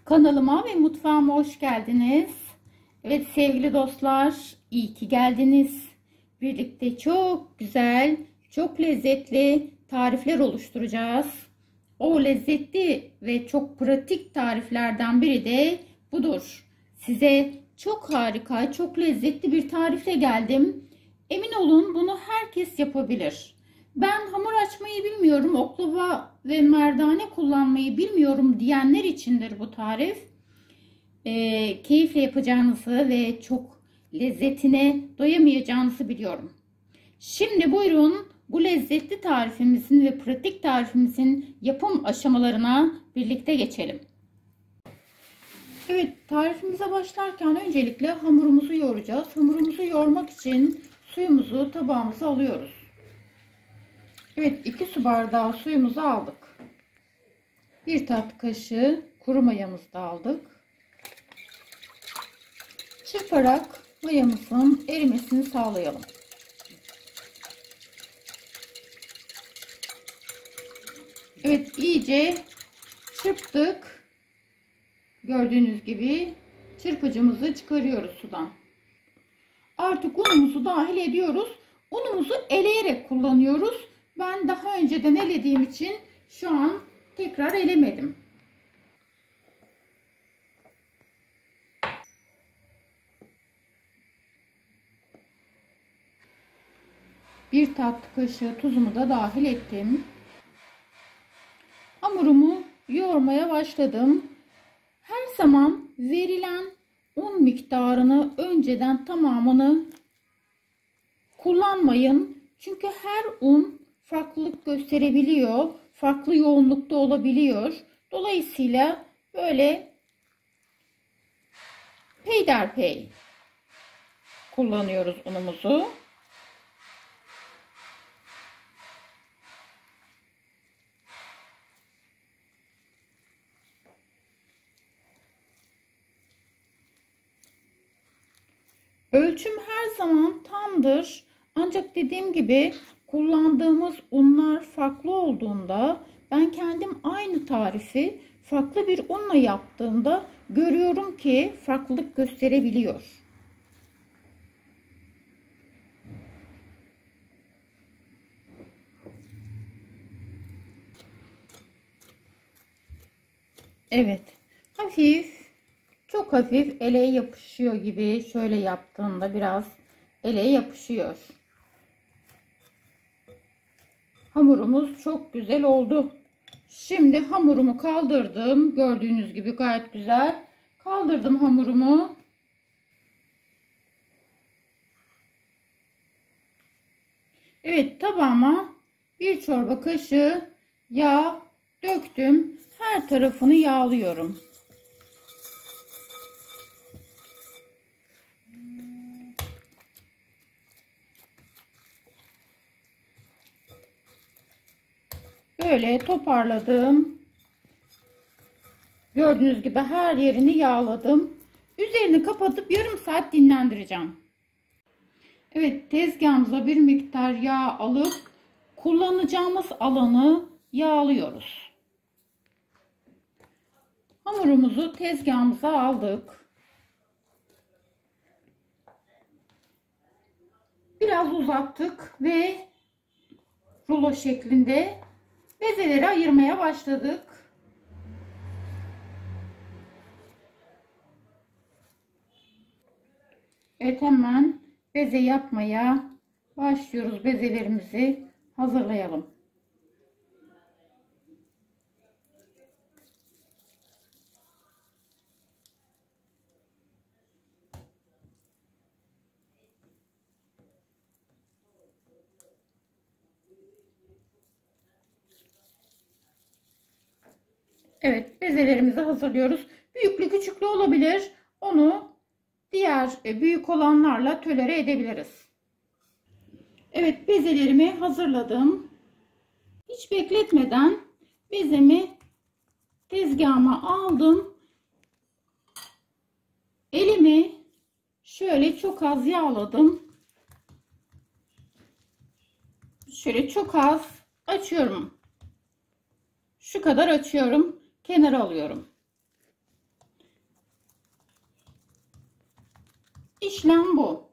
Kanalıma ve mutfağıma hoş geldiniz. Evet sevgili dostlar, iyi ki geldiniz. Birlikte çok güzel, çok lezzetli tarifler oluşturacağız. O lezzetli ve çok pratik tariflerden biri de budur. Size çok harika, çok lezzetli bir tarifle geldim. Emin olun bunu herkes yapabilir. Ben hamur açmayı bilmiyorum, oklava ve merdane kullanmayı bilmiyorum diyenler içindir bu tarif. Keyifle yapacağınızı ve çok lezzetine doyamayacağınızı biliyorum. Şimdi buyurun bu lezzetli tarifimizin ve pratik tarifimizin yapım aşamalarına birlikte geçelim. Evet, tarifimize başlarken öncelikle hamurumuzu yoğuracağız. Hamurumuzu yoğurmak için suyumuzu tabağımıza alıyoruz. Evet, 2 su bardağı suyumuzu aldık. 1 tatlı kaşığı kuru mayamızı da aldık. Çırparak mayamızın erimesini sağlayalım. Evet, iyice çırptık. Gördüğünüz gibi çırpıcımızı çıkarıyoruz sudan. Artık unumuzu dahil ediyoruz. Unumuzu eleyerek kullanıyoruz. Ben daha önceden elediğim için şu an tekrar elemedim. Bir tatlı kaşığı tuzumu da dahil ettim. Hamurumu yoğurmaya başladım. Her zaman verilen un miktarını önceden tamamını kullanmayın. Çünkü her un farklılık gösterebiliyor. Farklı yoğunlukta olabiliyor. Dolayısıyla böyle peyderpey kullanıyoruz unumuzu. Ölçüm her zaman tamdır. Ancak dediğim gibi kullandığımız unlar farklı olduğunda ben kendim aynı tarifi farklı bir unla yaptığımda görüyorum ki farklılık gösterebiliyor. Evet, hafif, çok hafif eleğe yapışıyor gibi, şöyle yaptığında biraz eleğe yapışıyor. Hamurumuz çok güzel oldu. Şimdi hamurumu kaldırdım. Gördüğünüz gibi gayet güzel. Kaldırdım hamurumu. Evet, tabağıma 1 çorba kaşığı yağ döktüm. Her tarafını yağlıyorum. Böyle toparladım. Gördüğünüz gibi her yerini yağladım. Üzerini kapatıp yarım saat dinlendireceğim. Evet, tezgahımıza bir miktar yağ alıp kullanacağımız alanı yağlıyoruz. Hamurumuzu tezgahımıza aldık. Biraz uzattık ve rulo şeklinde bezeleri ayırmaya başladık. Evet, hemen beze yapmaya başlıyoruz. Bezelerimizi hazırlayalım. Evet, bezelerimizi hazırlıyoruz. Büyüklü küçüklü olabilir. Onu diğer büyük olanlarla tolere edebiliriz. Evet, bezelerimi hazırladım. Hiç bekletmeden bezemi tezgahıma aldım. Elimi şöyle çok az yağladım. Şöyle çok az açıyorum. Şu kadar açıyorum. Kenara alıyorum. İşlem bu.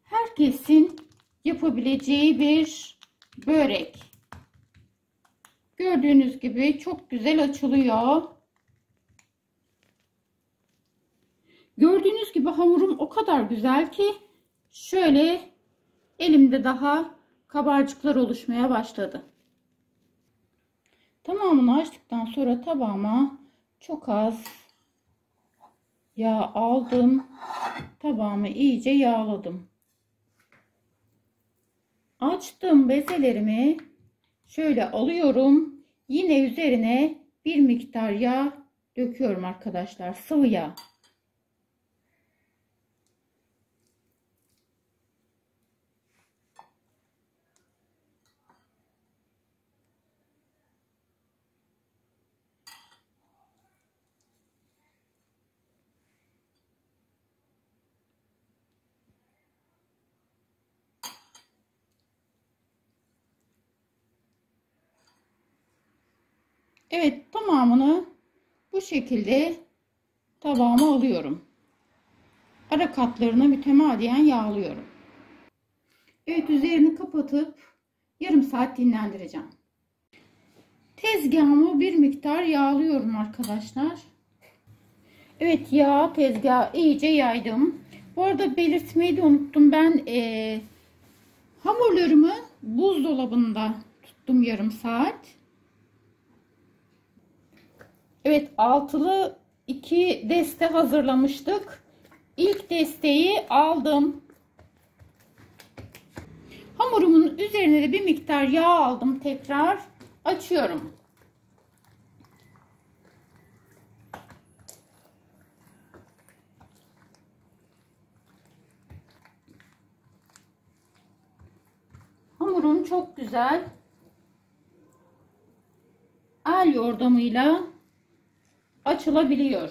Herkesin yapabileceği bir börek. Gördüğünüz gibi çok güzel açılıyor. Gördüğünüz gibi hamurum o kadar güzel ki şöyle elimde daha kabarcıklar oluşmaya başladı. Tamamını açtıktan sonra tabağıma çok az yağ aldım. Tabağımı iyice yağladım. Açtım bezelerimi. Şöyle alıyorum. Yine üzerine bir miktar yağ döküyorum arkadaşlar. Sıvı yağ. Evet, tamamını bu şekilde tabağıma alıyorum. Ara katlarını mütemadiyen yağlıyorum. Evet, üzerini kapatıp yarım saat dinlendireceğim. Tezgahımı bir miktar yağlıyorum arkadaşlar. Evet, yağ tezgahı iyice yaydım. Bu arada belirtmeyi de unuttum. Ben hamurlarımı buzdolabında tuttum yarım saat. Evet, altılı 2 deste hazırlamıştık. İlk desteği aldım. Hamurumun üzerine de bir miktar yağ aldım. Tekrar açıyorum. Hamurum çok güzel. El yordamıyla açılabiliyor.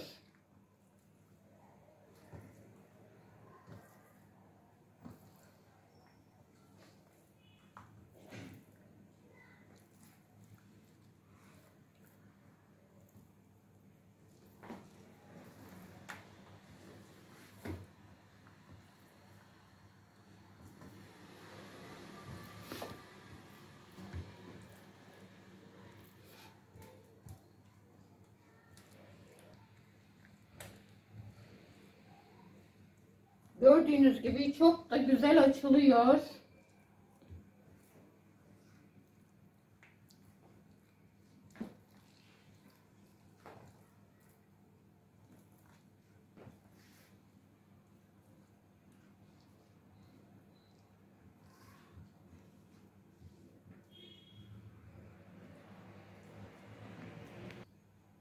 Gördüğünüz gibi çok da güzel açılıyor.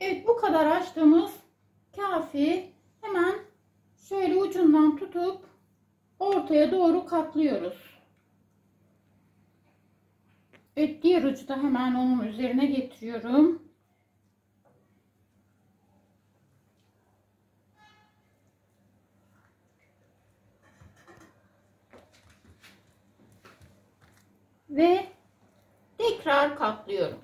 Evet, bu kadar açtığımız kafi. Hemen şöyle ucundan tutup ortaya doğru katlıyoruz. Evet, diğer ucu da hemen onun üzerine getiriyorum. Ve tekrar katlıyorum.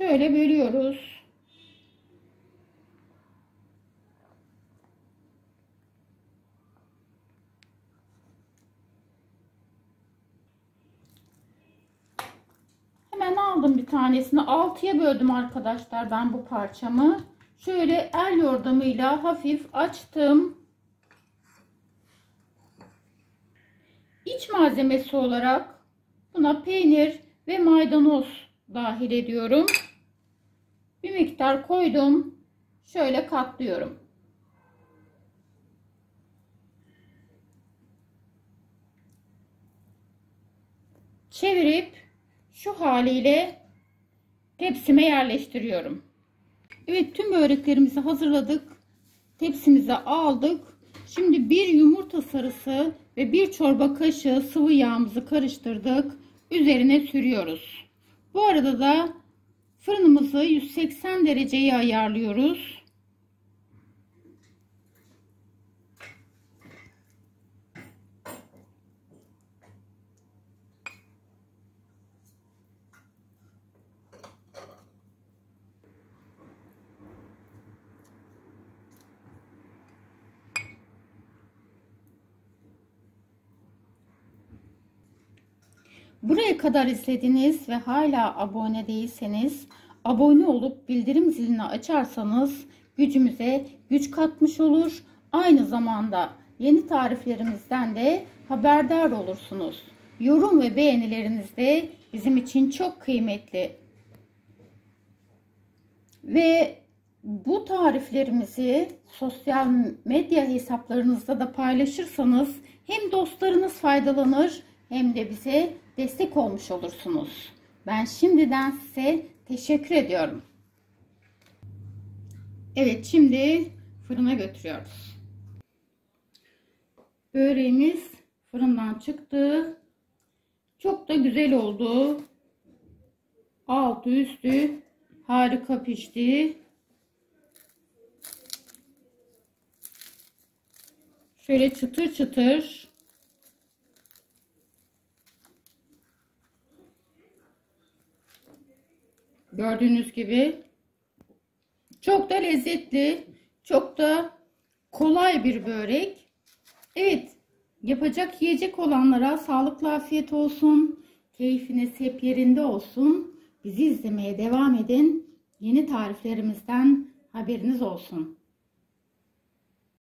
Şöyle bölüyoruz. Hemen aldım bir tanesini. 6'ya böldüm arkadaşlar ben bu parçamı. Şöyle el yordamıyla hafif açtım. İç malzemesi olarak buna peynir ve maydanoz dahil ediyorum. Bir miktar koydum. Şöyle katlıyorum. Çevirip şu haliyle tepsime yerleştiriyorum. Evet, tüm böreklerimizi hazırladık. Tepsimize aldık. Şimdi bir yumurta sarısı ve bir çorba kaşığı sıvı yağımızı karıştırdık. Üzerine sürüyoruz. Bu arada da fırınımızı 180 dereceye ayarlıyoruz. Buraya kadar izlediniz ve hala abone değilseniz, abone olup bildirim zilini açarsanız gücümüze güç katmış olur. Aynı zamanda yeni tariflerimizden de haberdar olursunuz. Yorum ve beğenileriniz de bizim için çok kıymetli. Ve bu tariflerimizi sosyal medya hesaplarınızda da paylaşırsanız hem dostlarınız faydalanır hem de bize destek olmuş olursunuz. Ben şimdiden size teşekkür ediyorum. Evet, şimdi fırına götürüyoruz. Böreğimiz fırından çıktı. Çok da güzel oldu. Altı üstü harika pişti. Şöyle çıtır çıtır. Gördüğünüz gibi çok da lezzetli, çok da kolay bir börek. Evet, yapacak yiyecek olanlara sağlıklı afiyet olsun. Keyfiniz hep yerinde olsun. Bizi izlemeye devam edin. Yeni tariflerimizden haberiniz olsun.